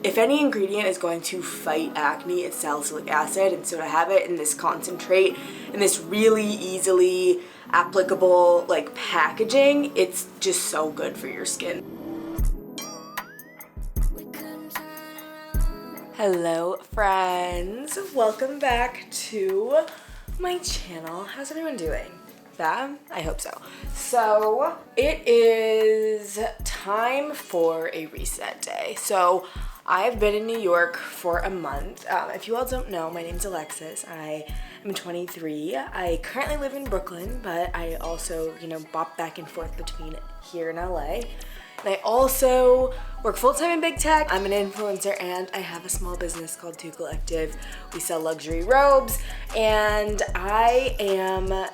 If any ingredient is going to fight acne, it's salicylic acid, and so to have it in this concentrate, in this really easily applicable like packaging, it's just so good for your skin. Hello friends, welcome back to my channel. How's everyone doing? Bad? I hope so. So it is time for a reset day. So I've been in New York for a month. If you all don't know, my name's Alexis. I am 23. I currently live in Brooklyn, but I also, bop back and forth between here and LA. And I also work full-time in big tech. I'm an influencer and I have a small business called Two Collective. We sell luxury robes, and I am,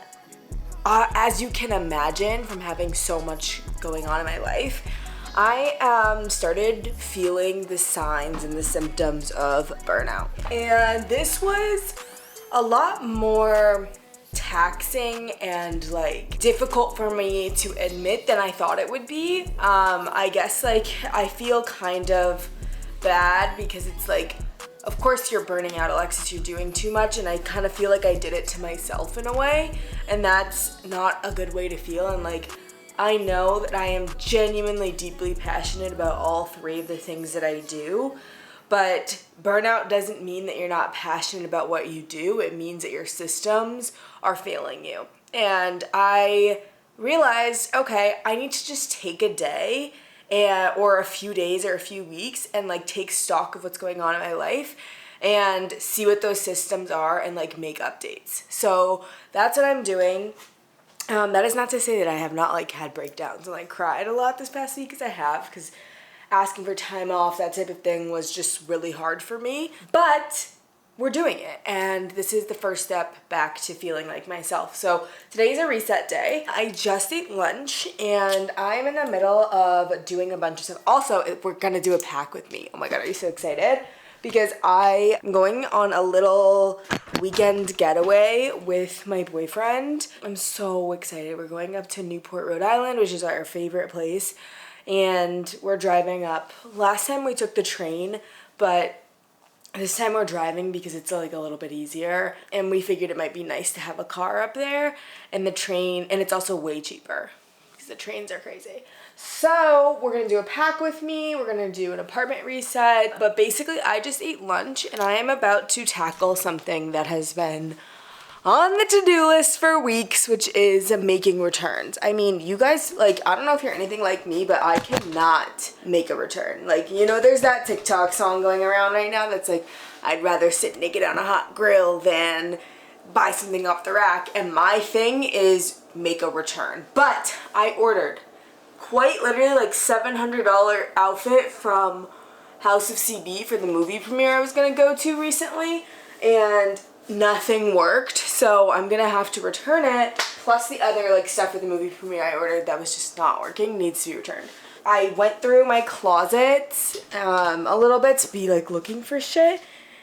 as you can imagine from having so much going on in my life, I started feeling the signs and the symptoms of burnout. And this was a lot more taxing and difficult for me to admit than I thought it would be. I guess I feel kind of bad because it's of course you're burning out, Alexis, you're doing too much, and I kind of feel like I did it to myself in a way, and that's not a good way to feel. And I know that I am genuinely deeply passionate about all three of the things that I do, but burnout doesn't mean that you're not passionate about what you do. It means that your systems are failing you. And I realized, okay, I need to just take a day or a few days or a few weeks and take stock of what's going on in my life and see what those systems are and make updates. So that's what I'm doing. That is not to say that I have not had breakdowns and cried a lot this past week, because I have, because asking for time off, that type of thing was just really hard for me. But we're doing it, and this is the first step back to feeling like myself. So today's a reset day. I just ate lunch and I'm in the middle of doing a bunch of stuff. Also, we're gonna do a pack with me. Oh my god, are you so excited? Because I am going on a little weekend getaway with my boyfriend. I'm so excited. We're going up to Newport, Rhode Island, which is our favorite place, and we're driving up. Last time we took the train, but this time we're driving because it's a little bit easier, and we figured it might be nice to have a car up there, and the train, and it's also way cheaper because the trains are crazy. So we're gonna do a pack with me, we're gonna do an apartment reset, but basically I just ate lunch and I am about to tackle something that has been on the to-do list for weeks, which is making returns. I mean, you guys, I don't know if you're anything like me, but I cannot make a return. There's that TikTok song going around right now that's I'd rather sit naked on a hot grill than buy something off the rack, and my thing is make a return. But I ordered quite literally $700 outfit from House of CB for the movie premiere I was gonna go to recently, and nothing worked, so I'm gonna have to return it, plus the other stuff for the movie premiere I ordered that was just not working, needs to be returned. I went through my closet a little bit to be looking for shit,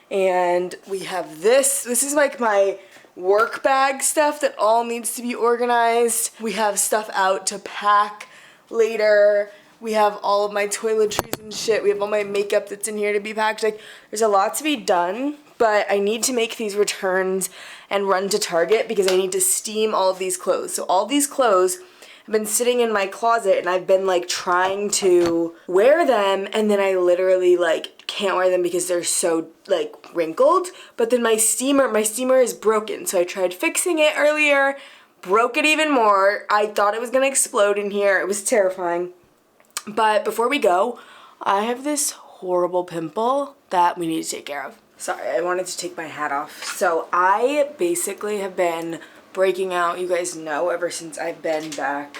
and we have this is my work bag stuff that all needs to be organized. We have stuff out to pack later. We have all of my toiletries and shit. We have all my makeup that's in here to be packed. There's a lot to be done, but I need to make these returns and run to Target because I need to steam all of these clothes. So all these clothes have been sitting in my closet, and I've been trying to wear them, and then I literally can't wear them because they're so wrinkled. But then my steamer is broken. So I tried fixing it earlier, broke it even more. I thought it was gonna explode in here. It was terrifying. But before we go, I have this horrible pimple that we need to take care of. Sorry, I wanted to take my hat off. So I basically have been breaking out, you guys know, ever since I've been back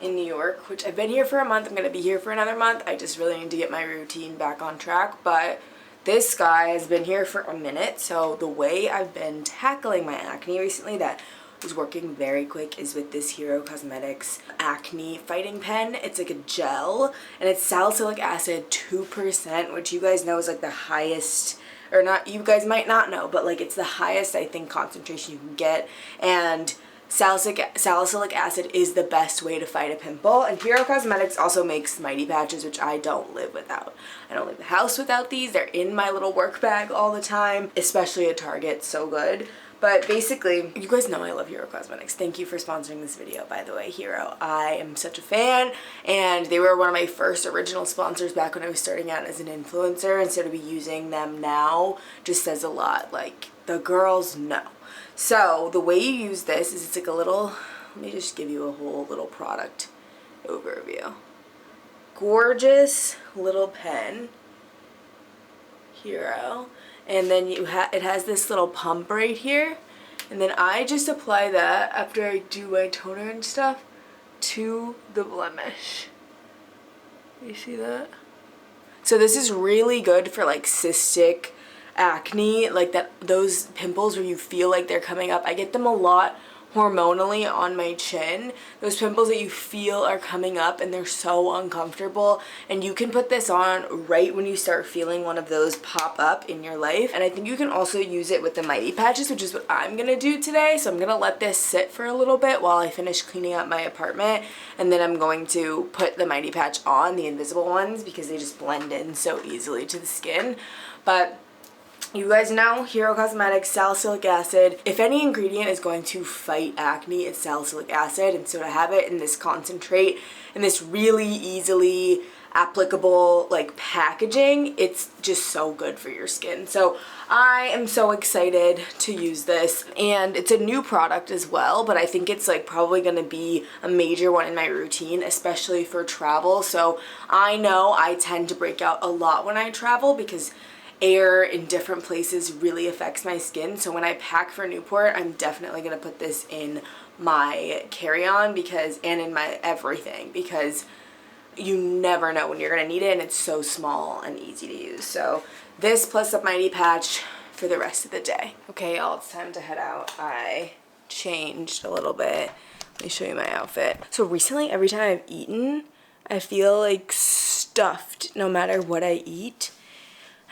in New York, which I've been here for a month. I'm gonna be here for another month. I just really need to get my routine back on track. But this guy has been here for a minute. So the way I've been tackling my acne recently that was working very quick is with this Hero Cosmetics acne fighting pen. It's a gel, and it's salicylic acid 2%, which you guys know is the highest, or not, you guys might not know, but it's the highest I think concentration you can get. And salicylic acid is the best way to fight a pimple. And Hero Cosmetics also makes mighty patches, which I don't live without. I don't leave the house without these. They're in my little work bag all the time, especially at Target. So good. But basically, you guys know I love Hero Cosmetics. Thank you for sponsoring this video, by the way, Hero. I am such a fan, and they were one of my first original sponsors back when I was starting out as an influencer, and so to be using them now just says a lot. Like, the girls know. So, the way you use this is it's like a little, let me just give you a whole little product overview. Gorgeous little pen, Hero. And then it has this little pump right here. And then I just apply that after I do my toner and stuff to the blemish. You see that? So this is really good for like cystic acne, like those pimples where you feel like they're coming up. I get them a lot hormonally on my chin. Those pimples that you feel are coming up and they're so uncomfortable, and you can put this on right when you start feeling one of those pop up in your life. And I think you can also use it with the mighty patches, which is what I'm gonna do today. So I'm gonna let this sit for a little bit while I finish cleaning up my apartment, and then I'm going to put the mighty patch on, the invisible ones, because they just blend in so easily to the skin. But you guys know, Hero Cosmetics, salicylic acid. If any ingredient is going to fight acne, it's salicylic acid. And so to have it in this concentrate, in this really easily applicable like packaging, it's just so good for your skin. So I am so excited to use this, and it's a new product as well, but I think it's like probably going to be a major one in my routine, especially for travel. So I know I tend to break out a lot when I travel because air in different places really affects my skin. So when I pack for Newport, I'm definitely going to put this in my carry-on and in my everything, because you never know when you're going to need it, and it's so small and easy to use. So this plus a mighty patch for the rest of the day. Okay, y'all, it's time to head out. I changed a little bit. Let me show you my outfit. So recently, every time I've eaten, I feel like stuffed no matter what I eat.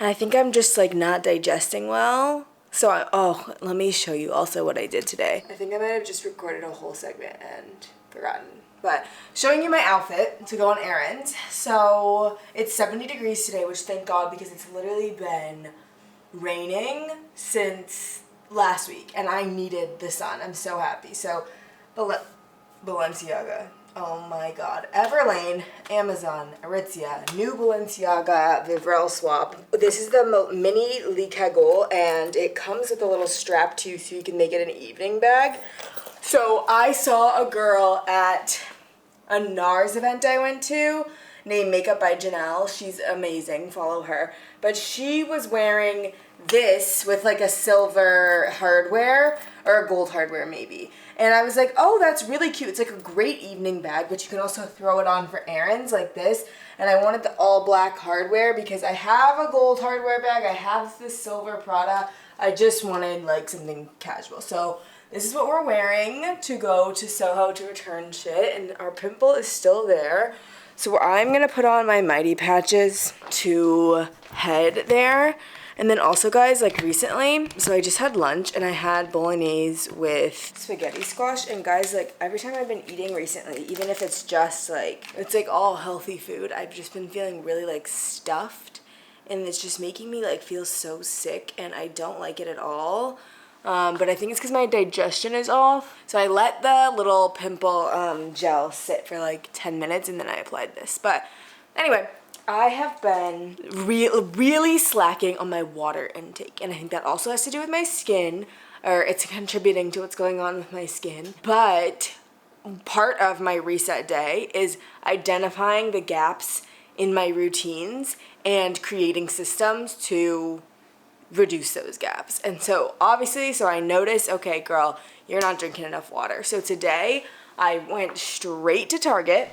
And I think I'm just like not digesting well. So let me show you also what I did today. I think I might have just recorded a whole segment and forgotten. But showing you my outfit to go on errands. So it's 70 degrees today, which thank God, because it's literally been raining since last week and I needed the sun. I'm so happy. So Balenciaga. Oh my God. Everlane, Amazon, Aritzia, new Balenciaga Vivrel swap. This is the mini Le Cagole, and it comes with a little strap too, so you can make it an evening bag. So I saw a girl at a NARS event I went to named Makeup by Janelle. She's amazing. Follow her. But she was wearing this with like a silver hardware or a gold hardware maybe. And I was like, oh, that's really cute. It's like a great evening bag, but you can also throw it on for errands like this. And I wanted the all black hardware because I have a gold hardware bag. I have this silver Prada. I just wanted like something casual. So this is what we're wearing to go to Soho to return shit. And our pimple is still there. So I'm going to put on my mighty patches to head there. And then also, guys, like recently, so I just had lunch and I had bolognese with spaghetti squash. And guys, like every time I've been eating recently, even if it's just like, it's like all healthy food, I've just been feeling really like stuffed. And it's just making me like feel so sick, and I don't like it at all. But I think it's because my digestion is off. So I let the little pimple gel sit for like 10 minutes and then I applied this. But anyway, I have been really slacking on my water intake, and I think that also has to do with my skin, or it's contributing to what's going on with my skin. But part of my reset day is identifying the gaps in my routines and creating systems to reduce those gaps. And so obviously, so I noticed, okay, girl, you're not drinking enough water. So today I went straight to Target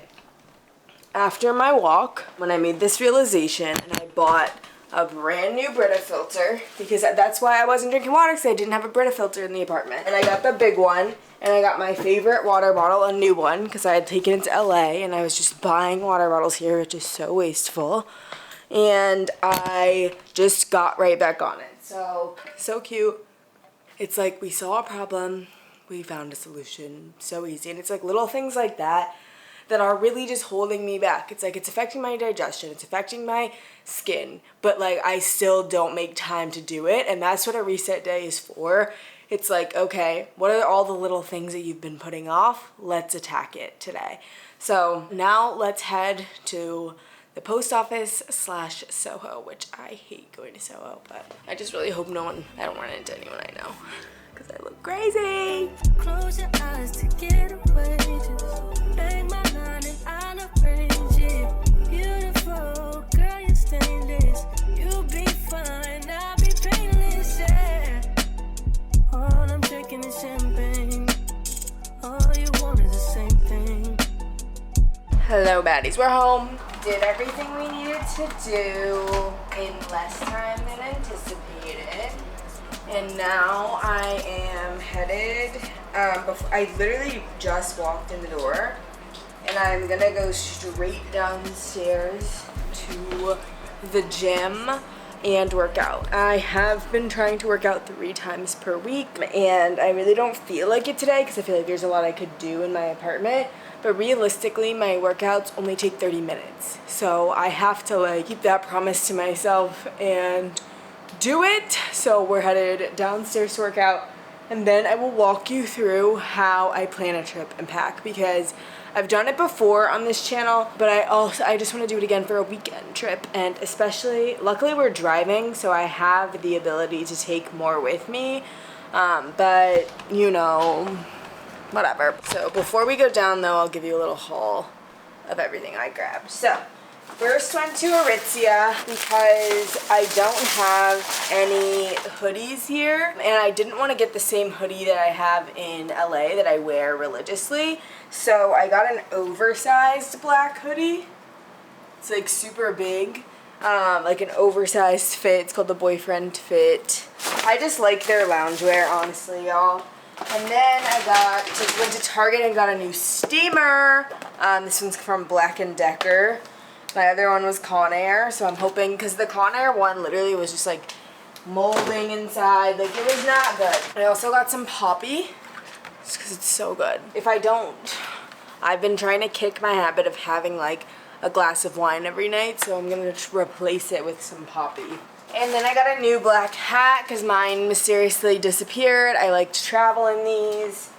after my walk when I made this realization, and I bought a brand new Brita filter, because that's why I wasn't drinking water, because I didn't have a Brita filter in the apartment. And I got the big one, and I got my favorite water bottle, a new one, because I had taken it to LA and I was just buying water bottles here, which is so wasteful. And I just got right back on it. So cute. It's like we saw a problem, we found a solution. So easy. And it's like little things like that that are really just holding me back. It's like it's affecting my digestion, it's affecting my skin, but like I still don't make time to do it. And that's what a reset day is for. It's like, okay, what are all the little things that you've been putting off? Let's attack it today. So now let's head to the post office / Soho, which I hate going to Soho, but I just really hope I don't run into anyone I know, because I look crazy. Close your eyes to get away, just bang my line and I'll arrange it. Beautiful, girl, you're stainless. You'll be fine, I'll be painless, yeah. All I'm drinking is champagne. All you want is the same thing. Hello, baddies. We're home. Did everything we needed to do in less time than anticipated. And now I am headed, I literally just walked in the door, and I'm gonna go straight downstairs to the gym and work out. I have been trying to work out 3 times per week, and I really don't feel like it today because I feel like there's a lot I could do in my apartment. But realistically, my workouts only take 30 minutes. So I have to like keep that promise to myself and do it. So we're headed downstairs to work out, and then I will walk you through how I plan a trip and pack, because I've done it before on this channel, but I just want to do it again for a weekend trip. And especially, luckily we're driving, so I have the ability to take more with me. But you know, whatever. So before we go down though, I'll give you a little haul of everything I grabbed. So first went to Aritzia because I don't have any hoodies here, and I didn't want to get the same hoodie that I have in LA that I wear religiously. So I got an oversized black hoodie. It's like super big, like an oversized fit. It's called the boyfriend fit. I just like their loungewear, honestly, y'all. And then I went to Target and got a new steamer. This one's from Black & Decker. My other one was Conair, so I'm hoping, because the Conair one literally was just like molding inside, like it was not good. I also got some Poppy, just because it's so good. I've been trying to kick my habit of having like a glass of wine every night, so I'm gonna replace it with some Poppy. And then I got a new black hat because mine mysteriously disappeared. I like to travel in these.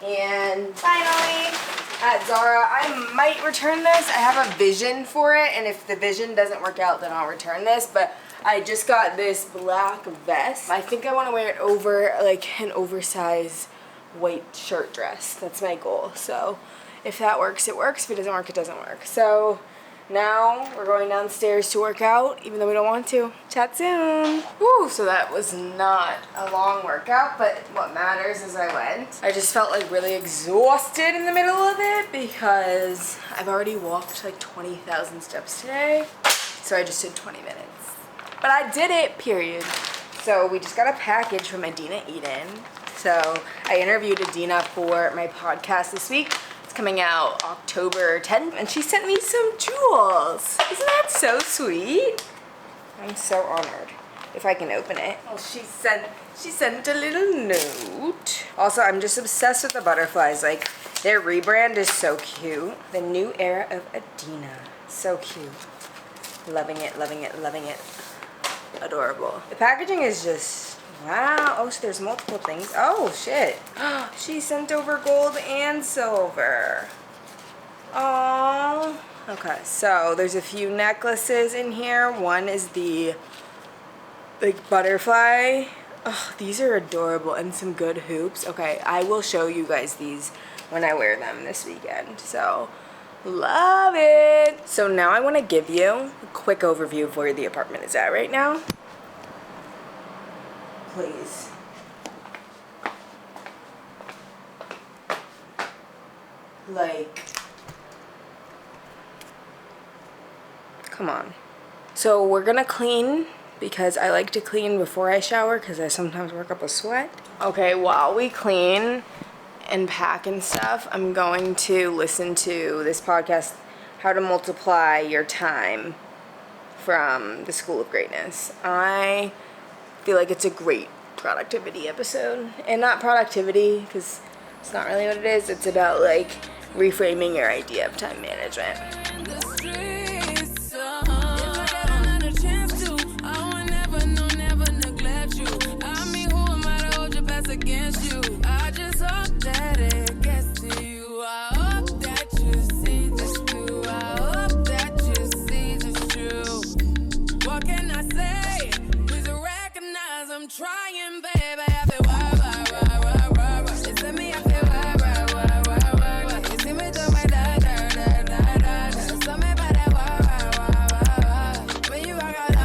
And finally, at Zara, I might return this. I have a vision for it, and if the vision doesn't work out, then I'll return this. But I just got this black vest. I think I want to wear it over like an oversized white shirt dress. That's my goal. So if that works, it works. If it doesn't work, it doesn't work. So now we're going downstairs to work out, even though we don't want to. Chat soon. Woo, so that was not a long workout, but what matters is I went. I just felt like really exhausted in the middle of it because I've already walked like 20,000 steps today. So I just did 20 minutes. But I did it, period. So we just got a package from Adina Eden. So I interviewed Adina for my podcast this week. Coming out October 10th, and she sent me some jewels. Isn't that so sweet? I'm so honored. If I can open it. Oh, she sent a little note. Also, I'm just obsessed with the butterflies. Like, their rebrand is so cute. The new era of Adina. So cute. Loving it, loving it, loving it. Adorable. The packaging is just wow. Oh, so there's multiple things. Oh, shit. She sent over gold and silver. Oh. Okay, so there's a few necklaces in here. One is the like butterfly. Oh, these are adorable, and some good hoops. Okay, I will show you guys these when I wear them this weekend. So, love it. So now I want to give you a quick overview of where the apartment is at right now. Please. Like, come on. So we're gonna clean because I like to clean before I shower because I sometimes work up a sweat. Okay, while we clean and pack and stuff, I'm going to listen to this podcast, How to Multiply Your Time, from the School of Greatness. I feel like it's a great productivity episode. And not productivity, because It's not really what it is. It's about like reframing your idea of time management. Trying, baby, I feel why. It's me, I feel why. You see me do my da. So me by that why. When you walk out,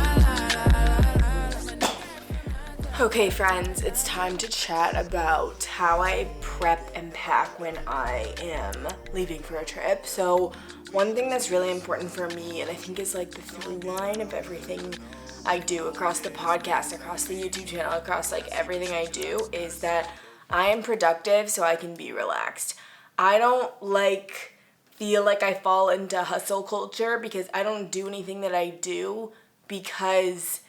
Okay, friends, it's time to chat about how I prep and pack when I am leaving for a trip. So one thing that's really important for me, and I think is like the through line of everything I do across the podcast, across the YouTube channel, across like everything I do, is that I am productive so I can be relaxed. I don't feel like I fall into hustle culture because I don't do anything that I do because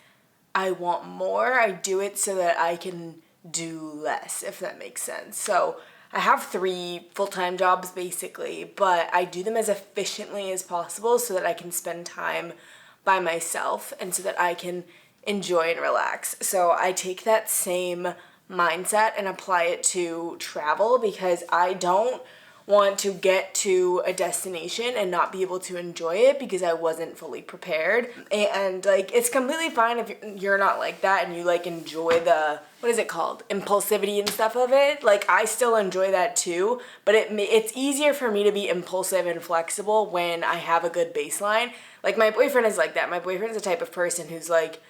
I want more. I do it so that I can do less, if that makes sense. So I have 3 full-time jobs basically, but I do them as efficiently as possible so that I can spend time by myself and so that I can enjoy and relax. So I take that same mindset and apply it to travel because I don't want to get to a destination and not be able to enjoy it because I wasn't fully prepared. And like it's completely fine if you're not like that and you like enjoy the, what is it called, impulsivity and stuff of it. Like I still enjoy that too, but it's easier for me to be impulsive and flexible when I have a good baseline. Like my boyfriend is like that. My boyfriend is the type of person who's like,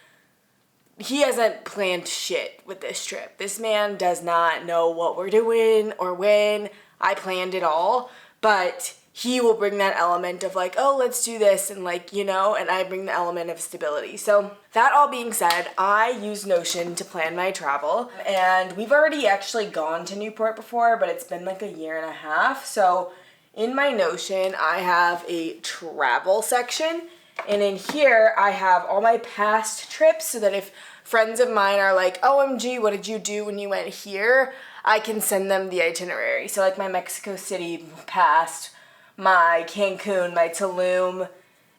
he hasn't planned shit with this trip. This man does not know what we're doing or when. I planned it all, but he will bring that element of like, oh, let's do this, and like, you know, and I bring the element of stability. So that all being said, I use Notion to plan my travel, and we've already actually gone to Newport before, but it's been like a year and a half. So in my Notion, I have a travel section, and in here I have all my past trips so that if friends of mine are like, OMG, what did you do when you went here? I can send them the itinerary. So like my Mexico City past, my Cancun, my Tulum,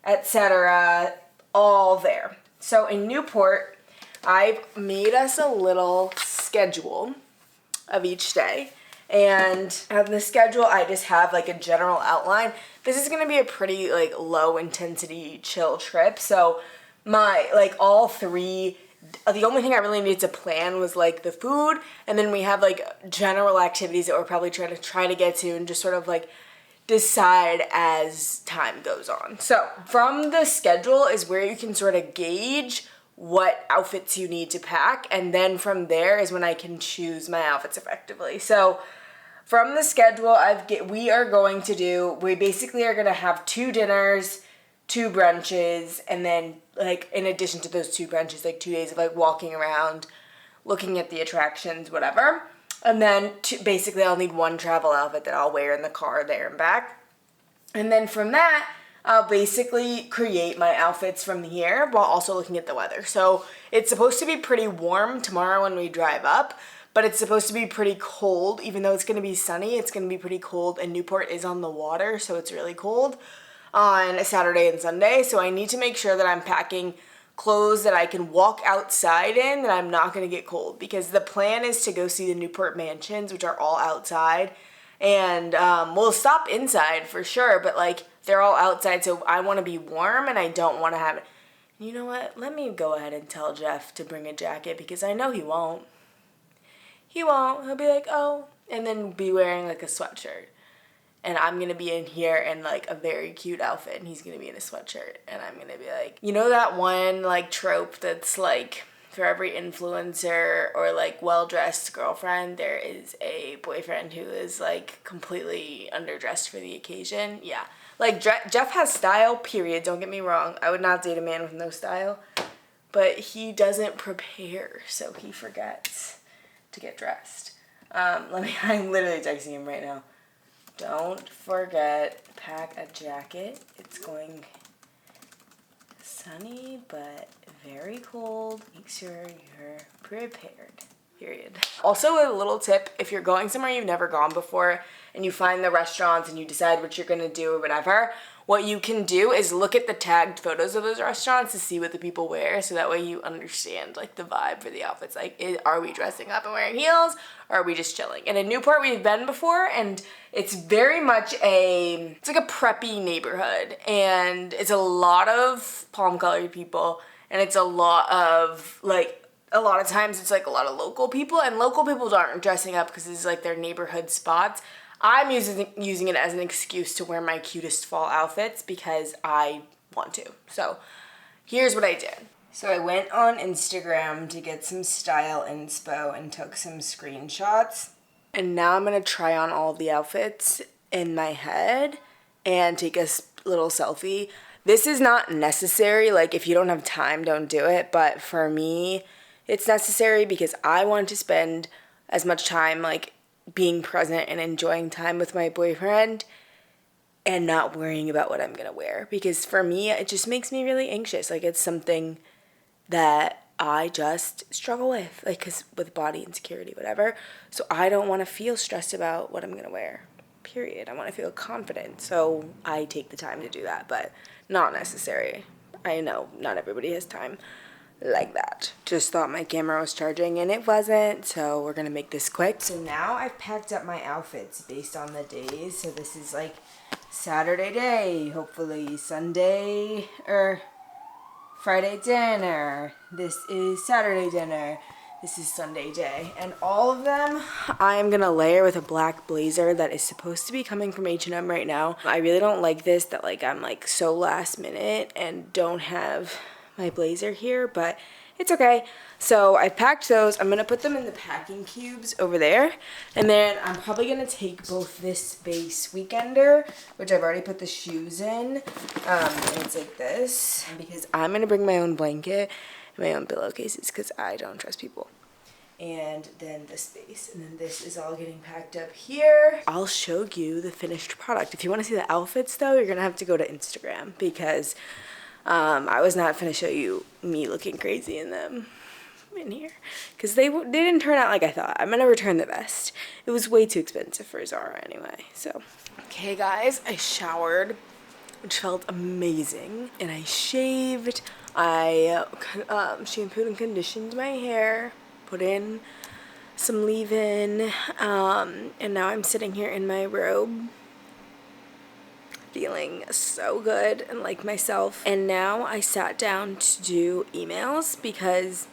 etc., all there. So in Newport, I've made us a little schedule of each day. And on the schedule, I just have like a general outline. This is gonna be a pretty like low intensity chill trip. So my like all 3, the only thing I really needed to plan was like the food, and then we have like general activities that we're probably try to get to and just sort of like decide as time goes on. So from the schedule is where you can sort of gauge what outfits you need to pack, and then from there is when I can choose my outfits effectively. So from the schedule we basically are going to have 2 dinners, 2 brunches, and then like in addition to those 2 brunches, like 2 days of like walking around, looking at the attractions, whatever. And then basically I'll need 1 travel outfit that I'll wear in the car there and back. And then from that, I'll basically create my outfits from here while also looking at the weather. So it's supposed to be pretty warm tomorrow when we drive up, but it's supposed to be pretty cold. Even though it's going to be sunny, it's going to be pretty cold, and Newport is on the water, so it's really cold on a Saturday and Sunday. So I need to make sure that I'm packing clothes that I can walk outside in, that I'm not going to get cold, because the plan is to go see the Newport mansions, which are all outside, and we'll stop inside for sure, but like they're all outside, so I want to be warm and I don't want to have it. You know what? Let me go ahead and tell Jeff to bring a jacket, because I know he won't. He'll be like, oh, and then be wearing like a sweatshirt. And I'm going to be in here in like a very cute outfit, and he's going to be in a sweatshirt. And I'm going to be like, you know that one like trope that's like for every influencer or like well-dressed girlfriend, there is a boyfriend who is like completely underdressed for the occasion? Yeah. Like Jeff has style, period. Don't get me wrong. I would not date a man with no style. But he doesn't prepare, so he forgets to get dressed. I'm literally texting him right now. Don't forget, pack a jacket. It's going sunny, but very cold. Make sure you're prepared. period. Also, a little tip, if you're going somewhere you've never gone before and you find the restaurants and you decide what you're gonna do or whatever, what you can do is look at the tagged photos of those restaurants to see what the people wear, so that way you understand like the vibe for the outfits. Like, are we dressing up and wearing heels, or are we just chilling? And in Newport we've been before, and it's very much it's like a preppy neighborhood, and it's a lot of palm colored people, and it's a lot of times it's like a lot of local people, and local people aren't dressing up because it's like their neighborhood spots. I'm using it as an excuse to wear my cutest fall outfits because I want to. So here's what I did. So I went on Instagram to get some style inspo and took some screenshots. And now I'm going to try on all the outfits in my head and take a little selfie. This is not necessary. Like, if you don't have time, don't do it. But for me, it's necessary because I want to spend as much time like being present and enjoying time with my boyfriend and not worrying about what I'm gonna wear, because for me it just makes me really anxious. Like, it's something that I just struggle with, like, because with body insecurity, whatever. So I don't want to feel stressed about what I'm gonna wear, period. I want to feel confident, so I take the time to do that, but not necessary. I know not everybody has time like that. Just thought my camera was charging and it wasn't, so we're gonna make this quick. So now I've packed up my outfits based on the days. So this is like Saturday day, hopefully Sunday or Friday dinner. This is Saturday dinner. This is Sunday day. And all of them I am gonna layer with a black blazer that is supposed to be coming from H&M right now. I really don't like this, that like I'm like so last minute and don't have my blazer here, but it's okay. So I packed those. I'm gonna put them in the packing cubes over there, and then I'm probably gonna take both this base weekender, which I've already put the shoes in, and it's like this, because I'm gonna bring my own blanket and my own pillowcases because I don't trust people. And then this base, and then this is all getting packed up here. I'll show you the finished product. If you want to see the outfits though, you're gonna have to go to Instagram, because I was not going to show you me looking crazy in them in here, because they didn't turn out like I thought. I'm going to return the vest. It was way too expensive for Zara anyway. So, okay guys, I showered, which felt amazing, and I shaved. I shampooed and conditioned my hair, put in some leave-in, and now I'm sitting here in my robe, feeling so good and like myself. And now I sat down to do emails, because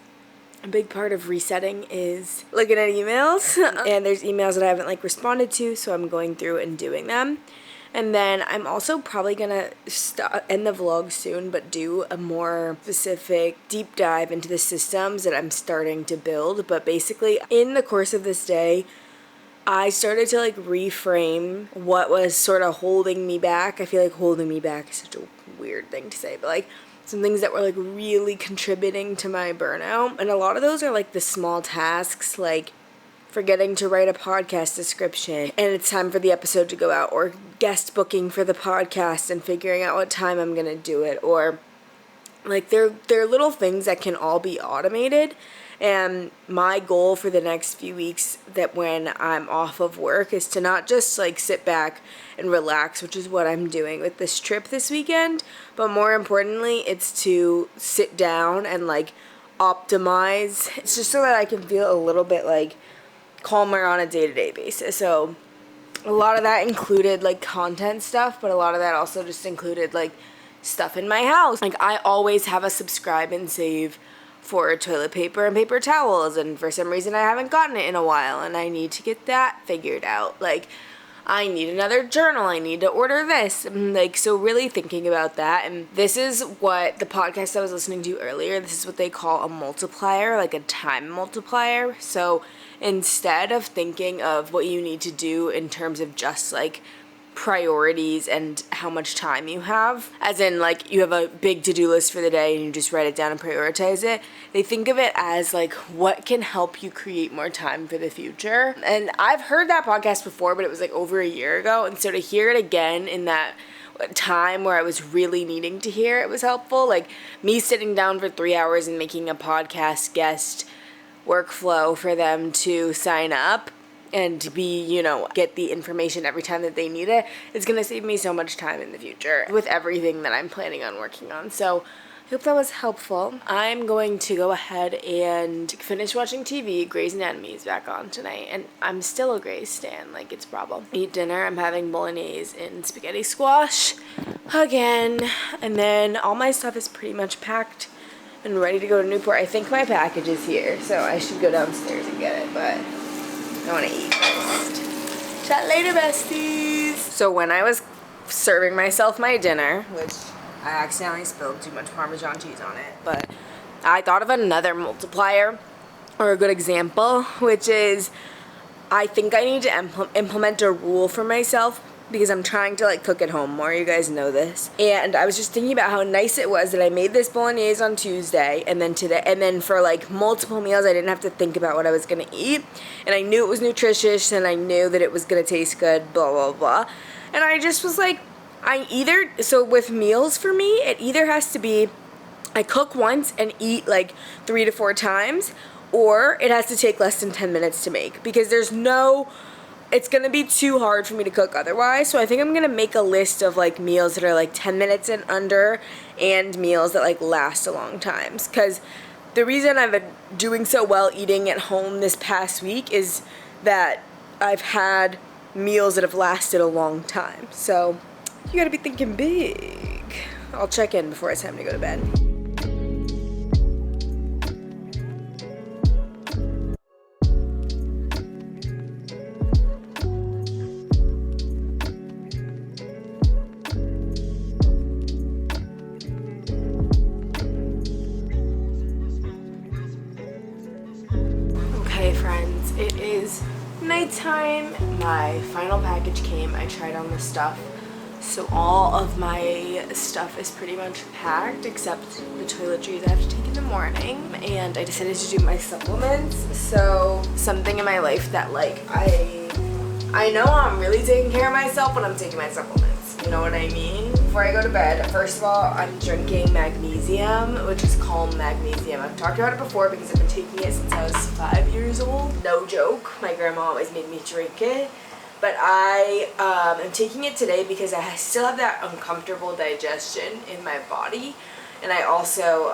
a big part of resetting is looking at emails. And there's emails that I haven't like responded to, so I'm going through and doing them. And then I'm also probably gonna end the vlog soon, but do a more specific deep dive into the systems that I'm starting to build. But basically, in the course of this day, I started to like reframe what was sort of holding me back. I feel like holding me back is such a weird thing to say, but like some things that were like really contributing to my burnout. And a lot of those are like the small tasks, like forgetting to write a podcast description and it's time for the episode to go out, or guest booking for the podcast and figuring out what time I'm gonna do it, or like they're little things that can all be automated. And my goal for the next few weeks, that when I'm off of work, is to not just like sit back and relax, which is what I'm doing with this trip this weekend, but more importantly, it's to sit down and like optimize. It's just so that I can feel a little bit like calmer on a day-to-day basis. So a lot of that included like content stuff, but a lot of that also just included like stuff in my house. Like, I always have a subscribe and save for toilet paper and paper towels, and for some reason I haven't gotten it in a while, and I need to get that figured out. Like, I need another journal, I need to order this, and like, so really thinking about that. And this is what the podcast I was listening to earlier, this is what they call a multiplier, like a time multiplier. So instead of thinking of what you need to do in terms of just like priorities and how much time you have, as in like you have a big to-do list for the day and you just write it down and prioritize it, they think of it as like what can help you create more time for the future. And I've heard that podcast before, but it was like over a year ago, and so to hear it again in that time where I was really needing to hear it was helpful. Like, me sitting down for 3 hours and making a podcast guest workflow for them to sign up and to be, you know, get the information every time that they need it. It's gonna save me so much time in the future with everything that I'm planning on working on. So I hope that was helpful. I'm going to go ahead and finish watching TV. Grey's Anatomy is back on tonight, and I'm still a Grey's stan, like it's a problem. Eat dinner. I'm having bolognese and spaghetti squash again, and then all my stuff is pretty much packed and ready to go to Newport. I think my package is here, so I should go downstairs and get it, but I want to eat first. Chat later, besties. So when I was serving myself my dinner, which I accidentally spilled too much Parmesan cheese on it, but I thought of another multiplier or a good example, which is I think I need to implement a rule for myself because I'm trying to like cook at home more. You guys know this. And I was just thinking about how nice it was that I made this bolognese on Tuesday and then today, and then for like multiple meals I didn't have to think about what I was gonna eat, and I knew it was nutritious and I knew that it was gonna taste good, blah blah blah. And I just was like, so with meals for me, it either has to be I cook once and eat like 3 to 4 times, or it has to take less than 10 minutes to make, because it's gonna be too hard for me to cook otherwise. So I think I'm gonna make a list of like meals that are like 10 minutes and under, and meals that like last a long time. Because the reason I've been doing so well eating at home this past week is that I've had meals that have lasted a long time. So you gotta be thinking big. I'll check in before it's time to go to bed. Okay, friends, it is nighttime. My final package came. I tried on the stuff. So all of my stuff is pretty much packed except the toiletries I have to take in the morning, and I decided to do my supplements. So something in my life that like I know I'm really taking care of myself when I'm taking my supplements. You know what I mean? Before I go to bed, first of all, I'm drinking magnesium, which is Calm Magnesium. I've talked about it before because I've been taking it since I was 5 years old. No joke. My grandma always made me drink it. But I am taking it today because I still have that uncomfortable digestion in my body. And I also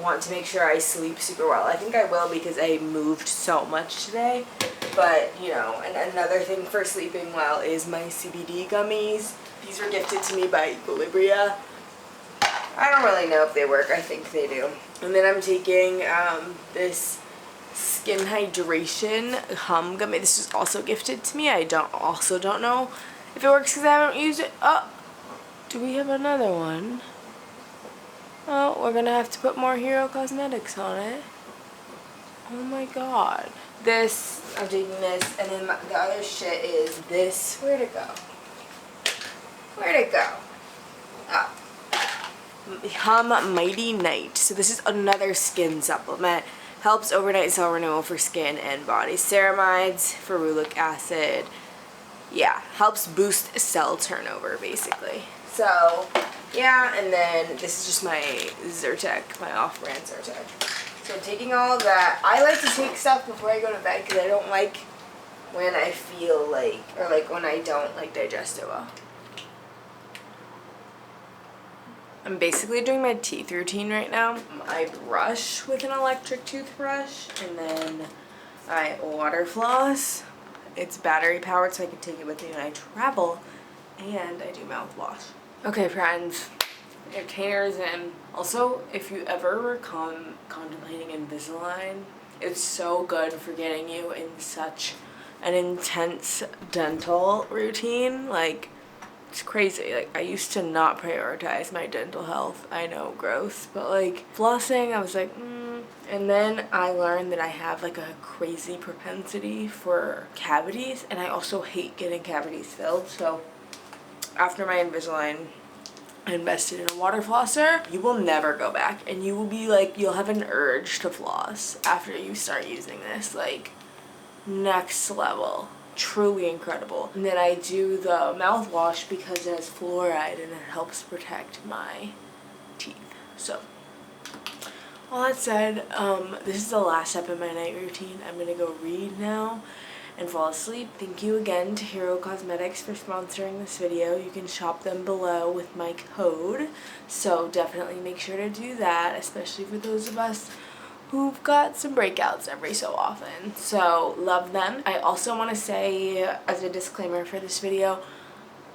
want to make sure I sleep super well. I think I will because I moved so much today. But, you know, and another thing for sleeping well is my CBD gummies. These were gifted to me by Equilibria. I don't really know if they work. I think they do. And then I'm taking this Skin Hydration Hum Gummy. This was also gifted to me. I don't know if it works because I haven't used it. Oh, do we have another one? Oh, we're gonna have to put more Hero Cosmetics on it. Oh my god. I'm taking this, and then the other shit is this. Where'd it go? Oh. Hum Mighty Night. So this is another skin supplement. Helps overnight cell renewal for skin and body. Ceramides, ferulic acid. Yeah, helps boost cell turnover, basically. So, yeah, and then this is just my Zyrtec, my off-brand Zyrtec. So I'm taking all of that. I like to take stuff before I go to bed because I don't like when I feel like, or like when I don't like digest it well. I'm basically doing my teeth routine right now. I brush with an electric toothbrush, and then I water floss. It's battery powered, so I can take it with me when I travel, and I do mouthwash. Okay, friends, entertainers in. Also, if you ever were contemplating Invisalign, it's so good for getting you in such an intense dental routine. Like, it's crazy. Like, I used to not prioritize my dental health. I know, gross, but like flossing, I was like, And then I learned that I have like a crazy propensity for cavities, and I also hate getting cavities filled. So after my Invisalign, I invested in a water flosser. You will never go back, and you will be like, you'll have an urge to floss after you start using this. Like, next level. Truly incredible. And then I do the mouthwash because it has fluoride and it helps protect my teeth. So all that said, this is the last step in my night routine. I'm gonna go read now and fall asleep. Thank you again to Hero Cosmetics for sponsoring this video. You can shop them below with my code, so definitely make sure to do that, especially for those of us who've got some breakouts every so often. So love them. I also want to say, as a disclaimer for this video,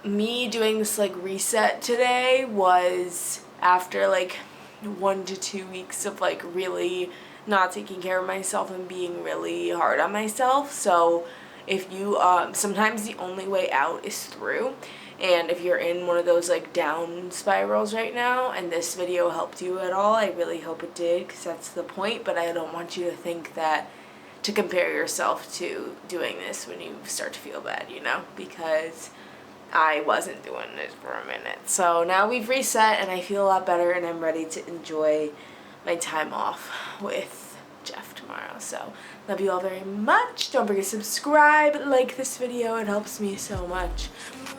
me doing this like reset today was after like 1 to 2 weeks of like really not taking care of myself and being really hard on myself. So if you sometimes the only way out is through, and if you're in one of those like down spirals right now and this video helped you at all, I really hope it did, because that's the point. But I don't want you to think that, to compare yourself to doing this when you start to feel bad, you know, because I wasn't doing it for a minute. So now we've reset and I feel a lot better and I'm ready to enjoy my time off with Jeff tomorrow. So love you all very much. Don't forget to subscribe, like this video, it helps me so much.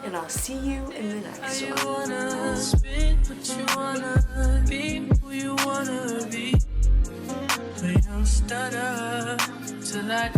And I'll see you in the next one. You wanna spit what you wanna be, who you wanna be. But don't stutter till I